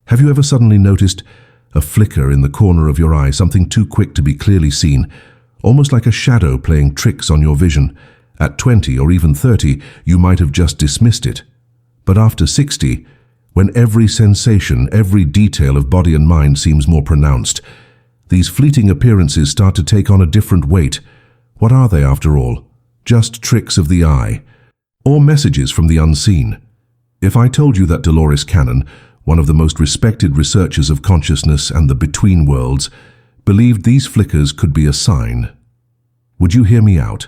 Have you ever suddenly noticed a flicker in the corner of your eye, something too quick to be clearly seen, almost like a shadow playing tricks on your vision? At 20 or even 30, you might have just dismissed it. But after 60, when every sensation, every detail of body and mind seems more pronounced, these fleeting appearances start to take on a different weight. What are they, after all? Just tricks of the eye, or messages from the unseen? If I told you that Dolores Cannon, one of the most respected researchers of consciousness and the between worlds, believed these flickers could be a sign, would you hear me out?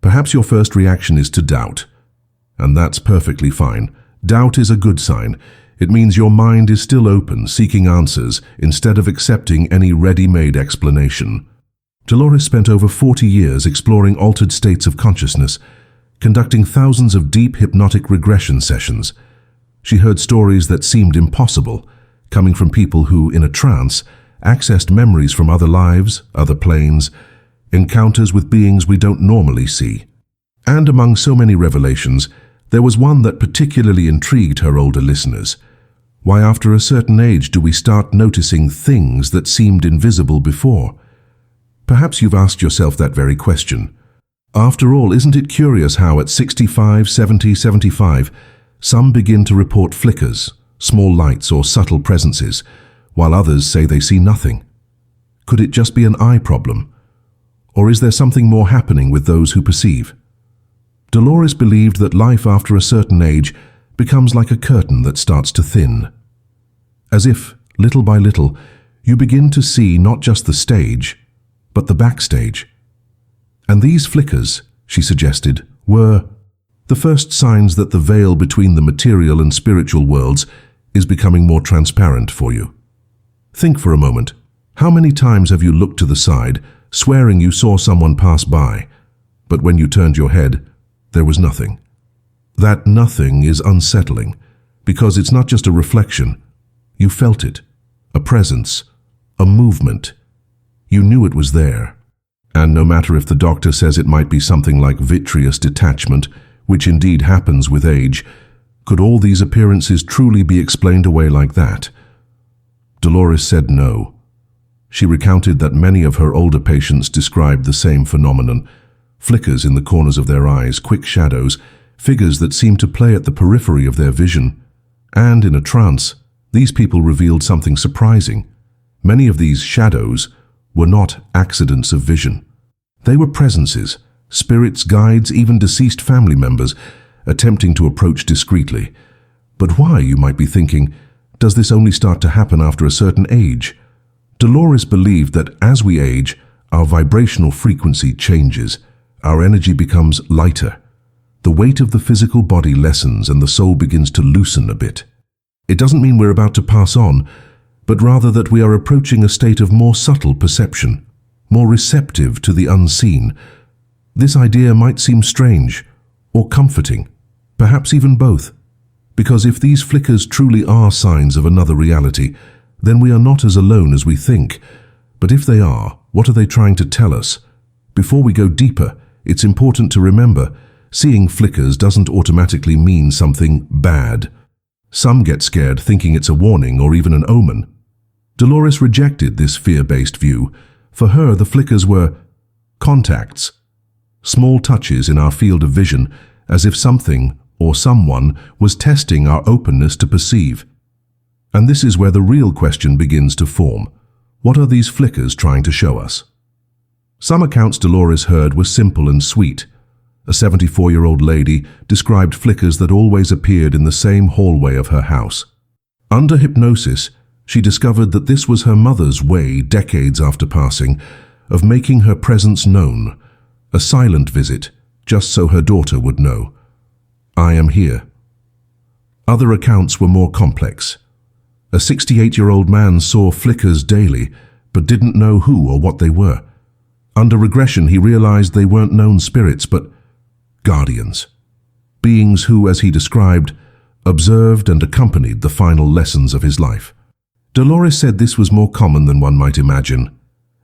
Perhaps your first reaction is to doubt, and that's perfectly fine. Doubt is a good sign. It means your mind is still open, seeking answers, instead of accepting any ready-made explanation. Dolores spent over 40 years exploring altered states of consciousness, conducting thousands of deep hypnotic regression sessions. She heard stories that seemed impossible, coming from people who, in a trance, accessed memories from other lives, other planes, encounters with beings we don't normally see. And among so many revelations, there was one that particularly intrigued her older listeners. Why, after a certain age, do we start noticing things that seemed invisible before? Perhaps you've asked yourself that very question. After all, isn't it curious how at 65, 70, 75, some begin to report flickers, small lights or subtle presences, while others say they see nothing? Could it just be an eye problem? Or is there something more happening with those who perceive? Dolores believed that life after a certain age becomes like a curtain that starts to thin. As if, little by little, you begin to see not just the stage, but the backstage. And these flickers, she suggested, were the first signs that the veil between the material and spiritual worlds is becoming more transparent for you. Think for a moment. How many times have you looked to the side, swearing you saw someone pass by, but when you turned your head, there was nothing? That nothing is unsettling, because it's not just a reflection. You felt it, a presence, a movement. You knew it was there. And no matter if the doctor says it might be something like vitreous detachment, which indeed happens with age, could all these appearances truly be explained away like that? Dolores said no. She recounted that many of her older patients described the same phenomenon: flickers in the corners of their eyes, quick shadows, figures that seemed to play at the periphery of their vision. And in a trance, these people revealed something surprising. Many of these shadows were not accidents of vision. They were presences, spirits, guides, even deceased family members, attempting to approach discreetly. But why, you might be thinking, does this only start to happen after a certain age? Dolores believed that as we age, our vibrational frequency changes, our energy becomes lighter. The weight of the physical body lessens and the soul begins to loosen a bit. It doesn't mean we're about to pass on, but rather that we are approaching a state of more subtle perception, more receptive to the unseen. This idea might seem strange or comforting, perhaps even both, because if these flickers truly are signs of another reality, then we are not as alone as we think. But if they are, what are they trying to tell us? Before we go deeper, it's important to remember, seeing flickers doesn't automatically mean something bad. Some get scared thinking it's a warning or even an omen. Dolores rejected this fear-based view. For her, the flickers were contacts, small touches in our field of vision, as if something or someone was testing our openness to perceive. And this is where the real question begins to form. What are these flickers trying to show us? Some accounts Dolores heard were simple and sweet. A 74-year-old lady described flickers that always appeared in the same hallway of her house. Under hypnosis, she discovered that this was her mother's way, decades after passing, of making her presence known. A silent visit, just so her daughter would know. I am here. Other accounts were more complex. A 68-year-old man saw flickers daily, but didn't know who or what they were. Under regression, he realized they weren't known spirits, but guardians. Beings who, as he described, observed and accompanied the final lessons of his life. Dolores said this was more common than one might imagine,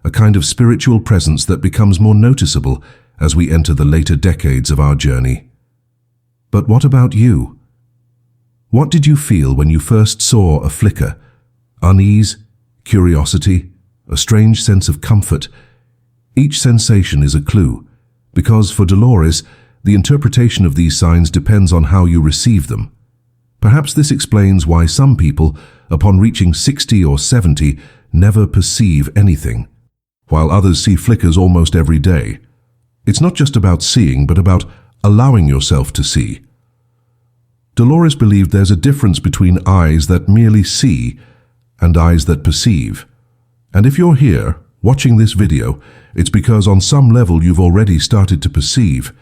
a kind of spiritual presence that becomes more noticeable as we enter the later decades of our journey. But what about you? What did you feel when you first saw a flicker? Unease, curiosity, a strange sense of comfort? Each sensation is a clue, because for Dolores, the interpretation of these signs depends on how you receive them. Perhaps this explains why some people, upon reaching 60 or 70, never perceive anything, while others see flickers almost every day. It's not just about seeing, but about allowing yourself to see. Dolores believed there's a difference between eyes that merely see and eyes that perceive. And if you're here, watching this video, it's because on some level you've already started to perceive.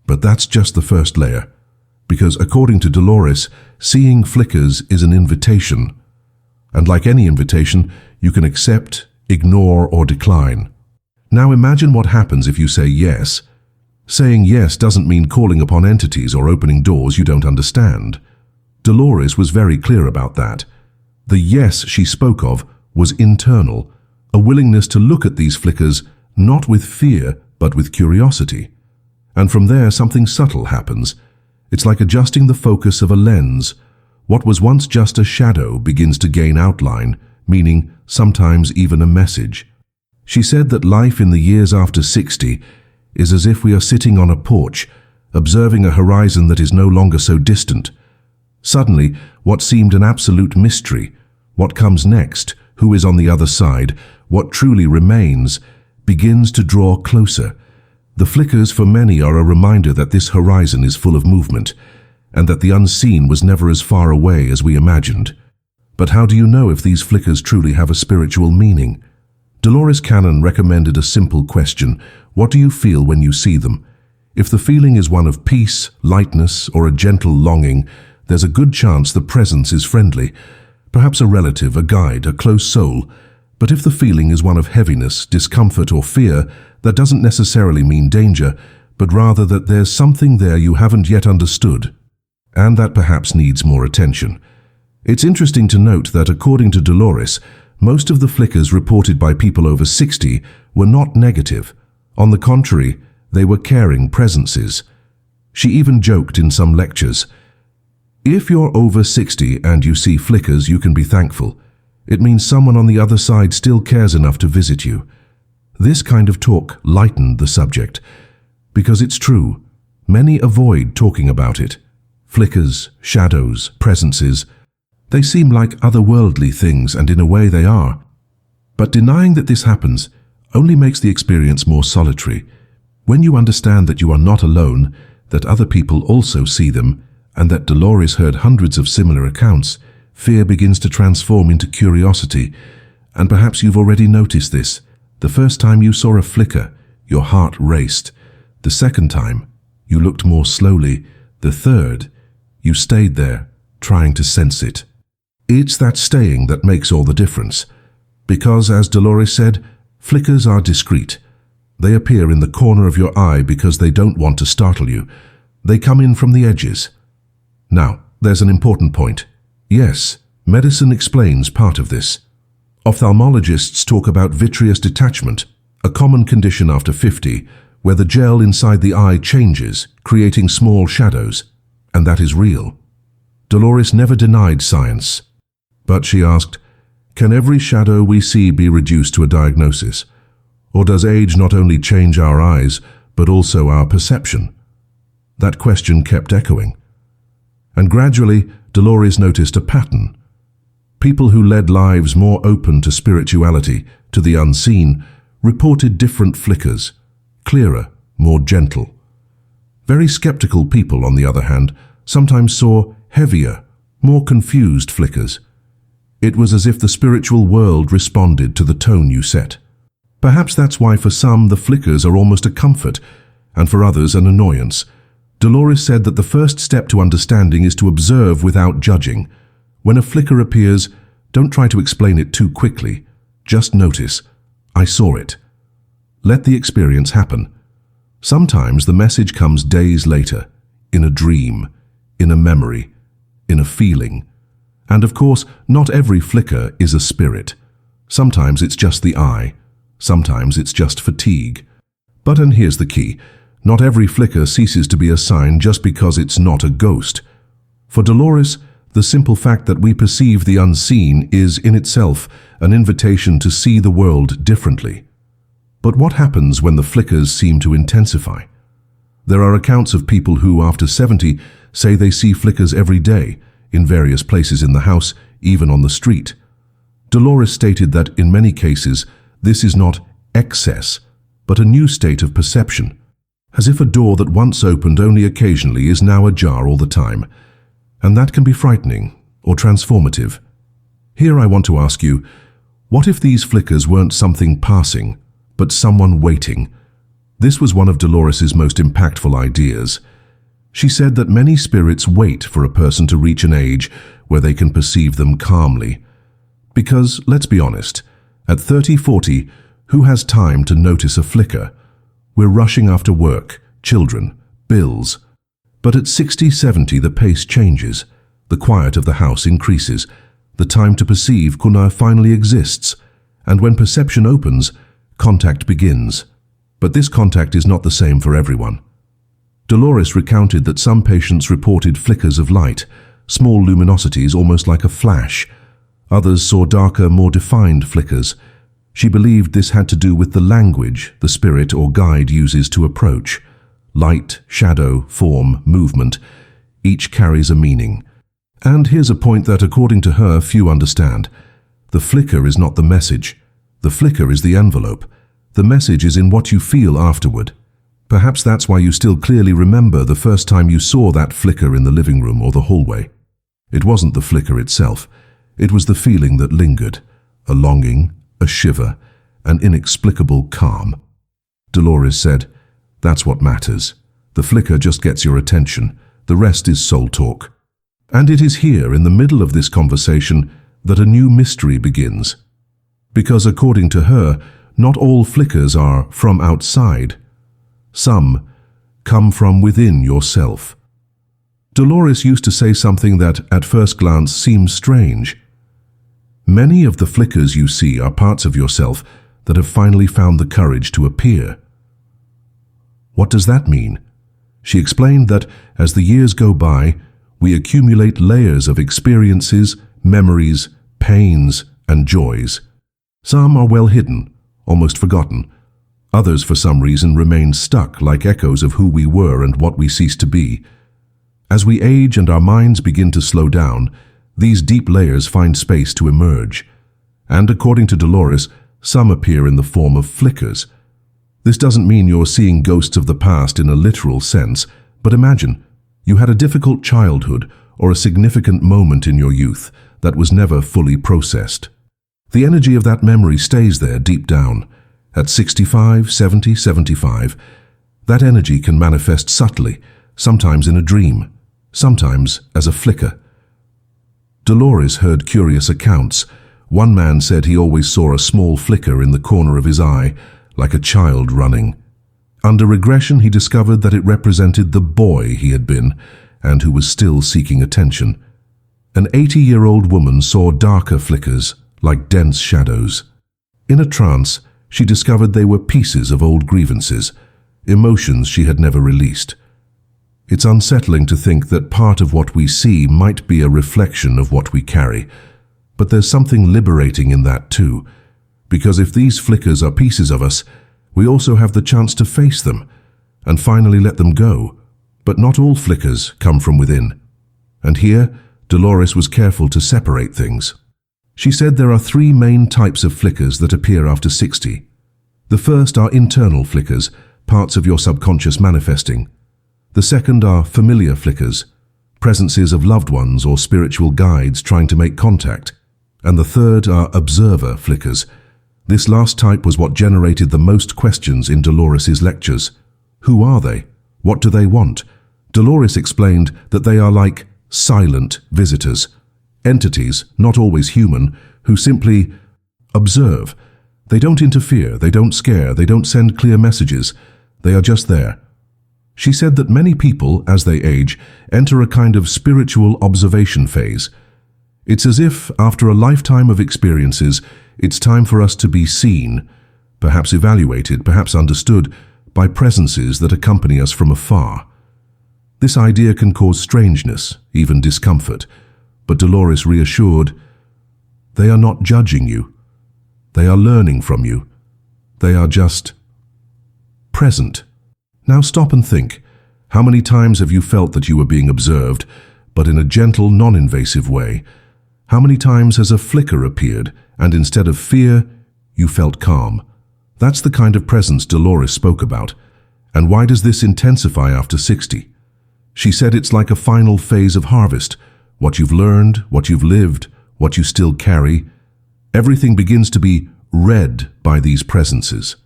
But that's just the first layer. Because according to Dolores, seeing flickers is an invitation. And like any invitation, you can accept, ignore, or decline. Now imagine what happens if you say yes. Saying yes doesn't mean calling upon entities or opening doors you don't understand. Dolores was very clear about that. The yes she spoke of was internal, a willingness to look at these flickers not with fear but with curiosity. And from there something subtle happens. It's like adjusting the focus of a lens. What was once just a shadow begins to gain outline, meaning sometimes even a message. She said that life in the years after 60 is as if we are sitting on a porch, observing a horizon that is no longer so distant. Suddenly, what seemed an absolute mystery, what comes next, who is on the other side, what truly remains, begins to draw closer. The flickers for many are a reminder that this horizon is full of movement, and that the unseen was never as far away as we imagined. But how do you know if these flickers truly have a spiritual meaning? Dolores Cannon recommended a simple question: what do you feel when you see them? If the feeling is one of peace, lightness, or a gentle longing, there's a good chance the presence is friendly, perhaps a relative, a guide, a close soul. But if the feeling is one of heaviness, discomfort, or fear, that doesn't necessarily mean danger, but rather that there's something there you haven't yet understood, and that perhaps needs more attention. It's interesting to note that according to Dolores, most of the flickers reported by people over 60 were not negative. On the contrary, they were caring presences. She even joked in some lectures, "If you're over 60 and you see flickers, you can be thankful. It means someone on the other side still cares enough to visit you." This kind of talk lightened the subject, because it's true, many avoid talking about it. Flickers, shadows, presences, they seem like otherworldly things, and in a way they are. But denying that this happens only makes the experience more solitary. When you understand that you are not alone, that other people also see them, and that Dolores heard hundreds of similar accounts, fear begins to transform into curiosity. And perhaps you've already noticed this. The first time you saw a flicker, your heart raced. The second time, you looked more slowly. The third, you stayed there, trying to sense it. It's that staying that makes all the difference. Because, as Dolores said, flickers are discreet. They appear in the corner of your eye because they don't want to startle you. They come in from the edges. Now, there's an important point. Yes, medicine explains part of this. Ophthalmologists talk about vitreous detachment, a common condition after 50, where the gel inside the eye changes, creating small shadows, and that is real. Dolores never denied science, but she asked, can every shadow we see be reduced to a diagnosis? Or does age not only change our eyes, but also our perception? That question kept echoing. And gradually, Dolores noticed a pattern. People who led lives more open to spirituality, to the unseen, reported different flickers, clearer, more gentle. Very skeptical people, on the other hand, sometimes saw heavier, more confused flickers. It was as if the spiritual world responded to the tone you set. Perhaps that's why for some the flickers are almost a comfort, and for others an annoyance. Dolores said that the first step to understanding is to observe without judging. When a flicker appears, don't try to explain it too quickly. Just notice, I saw it. Let the experience happen. Sometimes the message comes days later, in a dream, in a memory, in a feeling. And of course, not every flicker is a spirit. Sometimes it's just the eye. Sometimes it's just fatigue. But, and here's the key, not every flicker ceases to be a sign just because it's not a ghost. For Dolores, The simple fact that we perceive the unseen is in itself an invitation to see the world differently. But what happens when the flickers seem to intensify? There are accounts of people who, after 70, say they see flickers every day, in various places in the house, even on the street. Dolores stated that in many cases, this is not excess, but a new state of perception, as if a door that once opened only occasionally is now ajar all the time. And that can be frightening or transformative. Here I want to ask you, what if these flickers weren't something passing, but someone waiting? This was one of Dolores's most impactful ideas. She said that many spirits wait for a person to reach an age where they can perceive them calmly. Because, let's be honest, at 30, 40, who has time to notice a flicker? We're rushing after work, children, bills. But at 60, 70, the pace changes. The quiet of the house increases. The time to perceive kuna finally exists. And when perception opens, contact begins. But this contact is not the same for everyone. Dolores recounted that some patients reported flickers of light, small luminosities almost like a flash. Others saw darker, more defined flickers. She believed this had to do with the language the spirit or guide uses to approach. Light, shadow, form, movement, each carries a meaning. And here's a point that, according to her, few understand. The flicker is not the message. The flicker is the envelope. The message is in what you feel afterward. Perhaps that's why you still clearly remember the first time you saw that flicker in the living room or the hallway. It wasn't the flicker itself. It was the feeling that lingered, a longing, a shiver, an inexplicable calm. Dolores said, "That's what matters. The flicker just gets your attention. The rest is soul talk." And it is here, in the middle of this conversation, that a new mystery begins. Because according to her, not all flickers are from outside. Some come from within yourself. Dolores used to say something that, at first glance, seems strange. Many of the flickers you see are parts of yourself that have finally found the courage to appear. What does that mean? She explained that as the years go by, we accumulate layers of experiences, memories, pains, and joys. Some are well hidden, almost forgotten. Others, for some reason, remain stuck like echoes of who we were and what we ceased to be. As we age and our minds begin to slow down, these deep layers find space to emerge. And according to Dolores, some appear in the form of flickers. This doesn't mean you're seeing ghosts of the past in a literal sense, but imagine you had a difficult childhood or a significant moment in your youth that was never fully processed. The energy of that memory stays there deep down. At 65, 70, 75, that energy can manifest subtly, sometimes in a dream, sometimes as a flicker. Dolores heard curious accounts. One man said he always saw a small flicker in the corner of his eye, like a child running. Under regression, he discovered that it represented the boy he had been and who was still seeking attention. An 80-year-old woman saw darker flickers, like dense shadows. In a trance, she discovered they were pieces of old grievances, emotions she had never released. It's unsettling to think that part of what we see might be a reflection of what we carry, but there's something liberating in that too, because if these flickers are pieces of us, we also have the chance to face them and finally let them go. But not all flickers come from within. And here, Dolores was careful to separate things. She said there are three main types of flickers that appear after 60. The first are internal flickers, parts of your subconscious manifesting. The second are familiar flickers, presences of loved ones or spiritual guides trying to make contact. And the third are observer flickers. This last type was what generated the most questions in Dolores's lectures. Who are they? What do they want? Dolores explained that they are like silent visitors. Entities, not always human, who simply observe. They don't interfere, they don't scare, they don't send clear messages. They are just there. She said that many people, as they age, enter a kind of spiritual observation phase. It's as if, after a lifetime of experiences, it's time for us to be seen, perhaps evaluated, perhaps understood, by presences that accompany us from afar. This idea can cause strangeness, even discomfort. But Dolores reassured, "They are not judging you. They are learning from you. They are just present." Now stop and think. How many times have you felt that you were being observed, but in a gentle, non-invasive way? How many times has a flicker appeared, and instead of fear, you felt calm? That's the kind of presence Dolores spoke about. And why does this intensify after 60? She said it's like a final phase of harvest. What you've learned, what you've lived, what you still carry, everything begins to be read by these presences.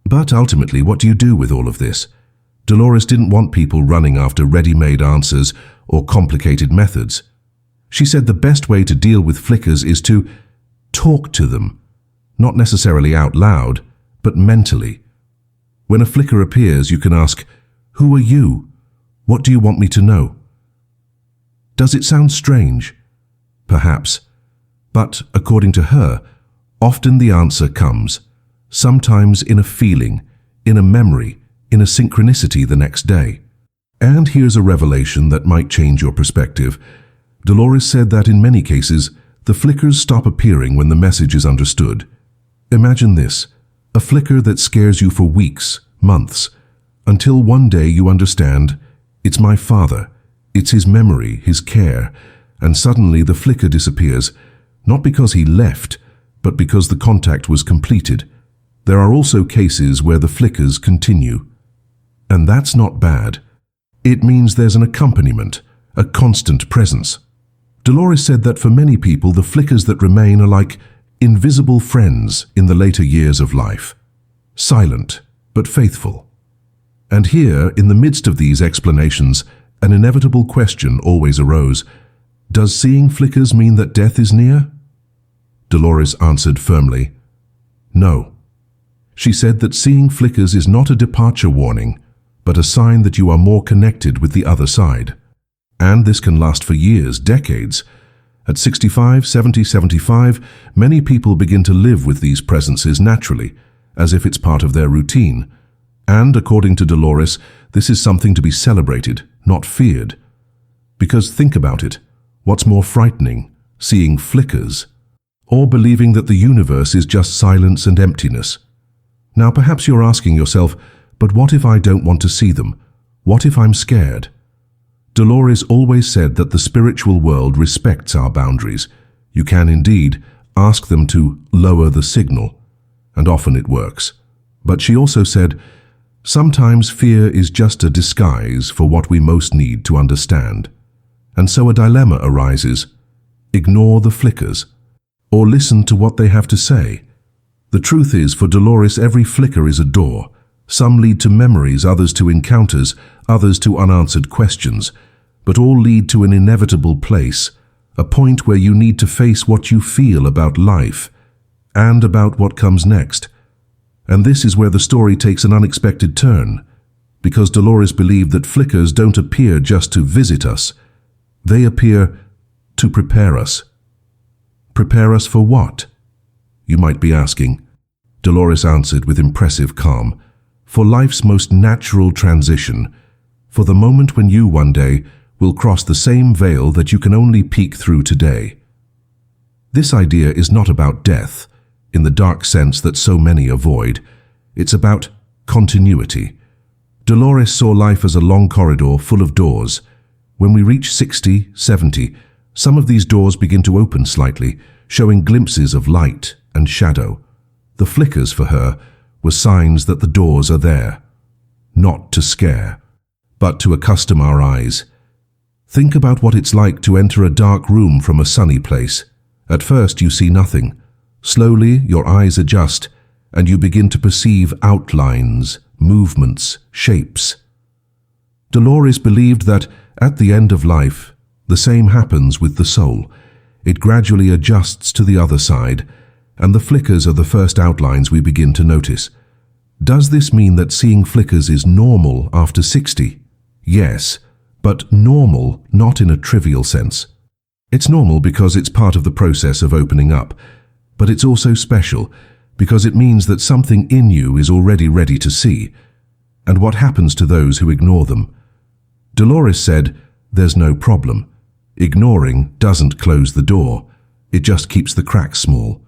But ultimately, what do you do with all of this? Dolores didn't want people running after ready-made answers or complicated methods. She said the best way to deal with flickers is to talk to them, not necessarily out loud, but mentally. When a flicker appears, you can ask, "Who are you? What do you want me to know?" Does it sound strange? Perhaps. But according to her, often the answer comes, sometimes in a feeling, in a memory, in a synchronicity the next day. And here's a revelation that might change your perspective. Dolores said that in many cases, the flickers stop appearing when the message is understood. Imagine this, a flicker that scares you for weeks, months, until one day you understand, it's my father, it's his memory, his care, and suddenly the flicker disappears, not because he left, but because the contact was completed. There are also cases where the flickers continue. And that's not bad. It means there's an accompaniment, a constant presence. Dolores said that for many people, the flickers that remain are like invisible friends in the later years of life, silent but faithful. And here, in the midst of these explanations, an inevitable question always arose. Does seeing flickers mean that death is near? Dolores answered firmly, no. She said that seeing flickers is not a departure warning, but a sign that you are more connected with the other side. And this can last for years, decades. At 65, 70, 75, many people begin to live with these presences naturally, as if it's part of their routine. And according to Dolores, this is something to be celebrated, not feared. Because think about it, what's more frightening, seeing flickers, or believing that the universe is just silence and emptiness? Now perhaps you're asking yourself, but what if I don't want to see them? What if I'm scared? Dolores always said that the spiritual world respects our boundaries. You can indeed ask them to lower the signal, and often it works. But she also said, sometimes fear is just a disguise for what we most need to understand. And so a dilemma arises. Ignore the flickers, or listen to what they have to say. The truth is, for Dolores, every flicker is a door. Some lead to memories, others to encounters, others to unanswered questions, but all lead to an inevitable place, a point where you need to face what you feel about life and about what comes next. And this is where the story takes an unexpected turn, because Dolores believed that flickers don't appear just to visit us. They appear to prepare us. Prepare us for what? You might be asking. Dolores answered with impressive calm. For life's most natural transition, for the moment when you one day will cross the same veil that you can only peek through today. This idea is not about death, in the dark sense that so many avoid. It's about continuity. Dolores saw life as a long corridor full of doors. When we reach 60, 70, some of these doors begin to open slightly, showing glimpses of light and shadow. The flickers for her were signs that the doors are there, not to scare, but to accustom our eyes. Think about what it's like to enter a dark room from a sunny place. At first you see nothing. Slowly your eyes adjust, and you begin to perceive outlines, movements, shapes. Dolores believed that, at the end of life, the same happens with the soul. It gradually adjusts to the other side, and the flickers are the first outlines we begin to notice. Does this mean that seeing flickers is normal after 60? Yes, but normal not in a trivial sense. It's normal because it's part of the process of opening up, but it's also special because it means that something in you is already ready to see. And what happens to those who ignore them? Dolores said, there's no problem. Ignoring doesn't close the door. It just keeps the cracks small.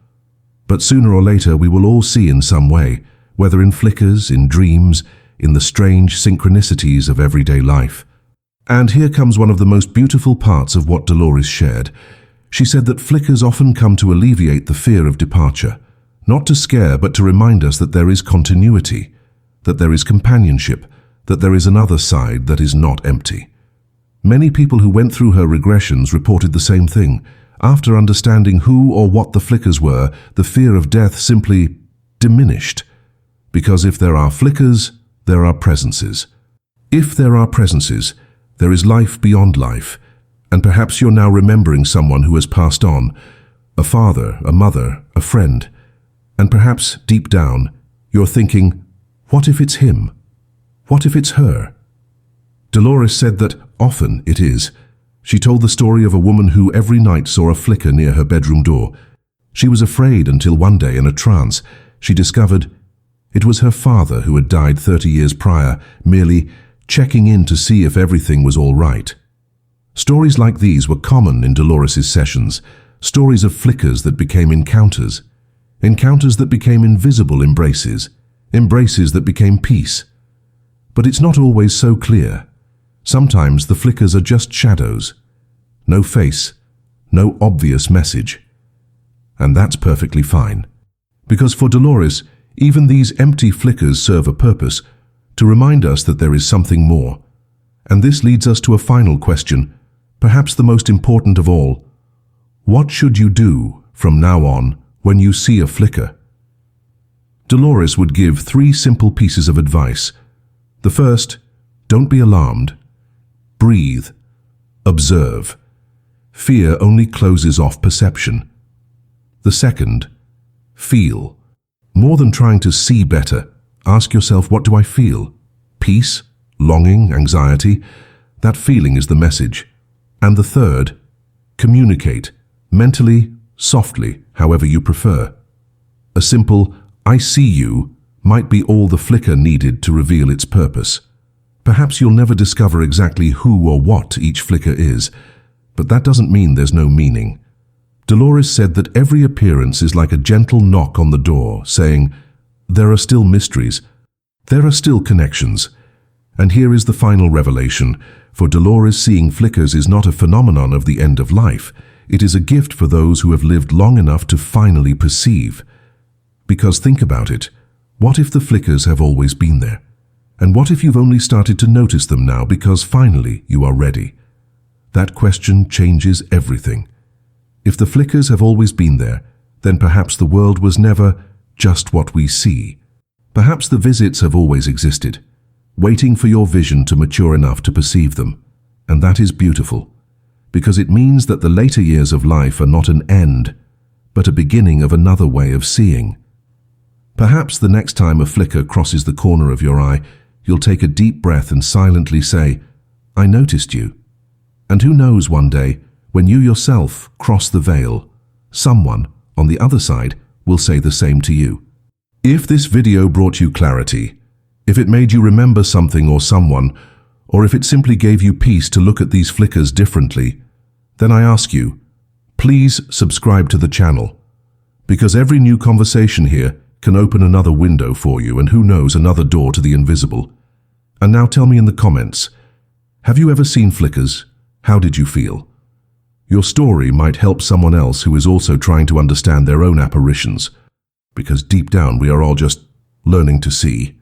But sooner or later we will all see in some way, whether in flickers, in dreams, in the strange synchronicities of everyday life. And here comes one of the most beautiful parts of what Dolores shared. She said that flickers often come to alleviate the fear of departure, not to scare but to remind us that there is continuity, that there is companionship, that there is another side that is not empty. Many people who went through her regressions reported the same thing. After understanding who or what the flickers were, the fear of death simply diminished. Because if there are flickers, there are presences. If there are presences, there is life beyond life. And perhaps you're now remembering someone who has passed on, a father, a mother, a friend. And perhaps deep down, you're thinking, what if it's him? What if it's her? Dolores said that often it is. She told the story of a woman who every night saw a flicker near her bedroom door. She was afraid until one day, in a trance, she discovered it was her father who had died 30 years prior, merely checking in to see if everything was all right. Stories like these were common in Dolores' sessions, stories of flickers that became encounters, encounters that became invisible embraces, embraces that became peace. But it's not always so clear. Sometimes the flickers are just shadows. No face, no obvious message. And that's perfectly fine. Because for Dolores, even these empty flickers serve a purpose, to remind us that there is something more. And this leads us to a final question, perhaps the most important of all. What should you do from now on when you see a flicker? Dolores would give 3 simple pieces of advice. The first, don't be alarmed. Breathe. Observe. Fear only closes off perception. The second, feel. More than trying to see better, ask yourself, what do I feel? Peace, longing, anxiety? That feeling is the message. And the third, communicate, mentally, softly, however you prefer. A simple, I see you, might be all the flicker needed to reveal its purpose. Perhaps you'll never discover exactly who or what each flicker is, but that doesn't mean there's no meaning. Dolores said that every appearance is like a gentle knock on the door, saying, there are still mysteries, there are still connections. And here is the final revelation. For Dolores, seeing flickers is not a phenomenon of the end of life. It is a gift for those who have lived long enough to finally perceive. Because think about it, what if the flickers have always been there? And what if you've only started to notice them now because finally you are ready? That question changes everything. If the flickers have always been there, then perhaps the world was never just what we see. Perhaps the visits have always existed, waiting for your vision to mature enough to perceive them. And that is beautiful, because it means that the later years of life are not an end, but a beginning of another way of seeing. Perhaps the next time a flicker crosses the corner of your eye, you'll take a deep breath and silently say, I noticed you. And who knows, one day, when you yourself cross the veil, someone on the other side will say the same to you. If this video brought you clarity, if it made you remember something or someone, or if it simply gave you peace to look at these flickers differently, then I ask you, please subscribe to the channel, because every new conversation here can open another window for you, and who knows, another door to the invisible. And now tell me in the comments, have you ever seen flickers? How did you feel? Your story might help someone else who is also trying to understand their own apparitions, because deep down we are all just learning to see.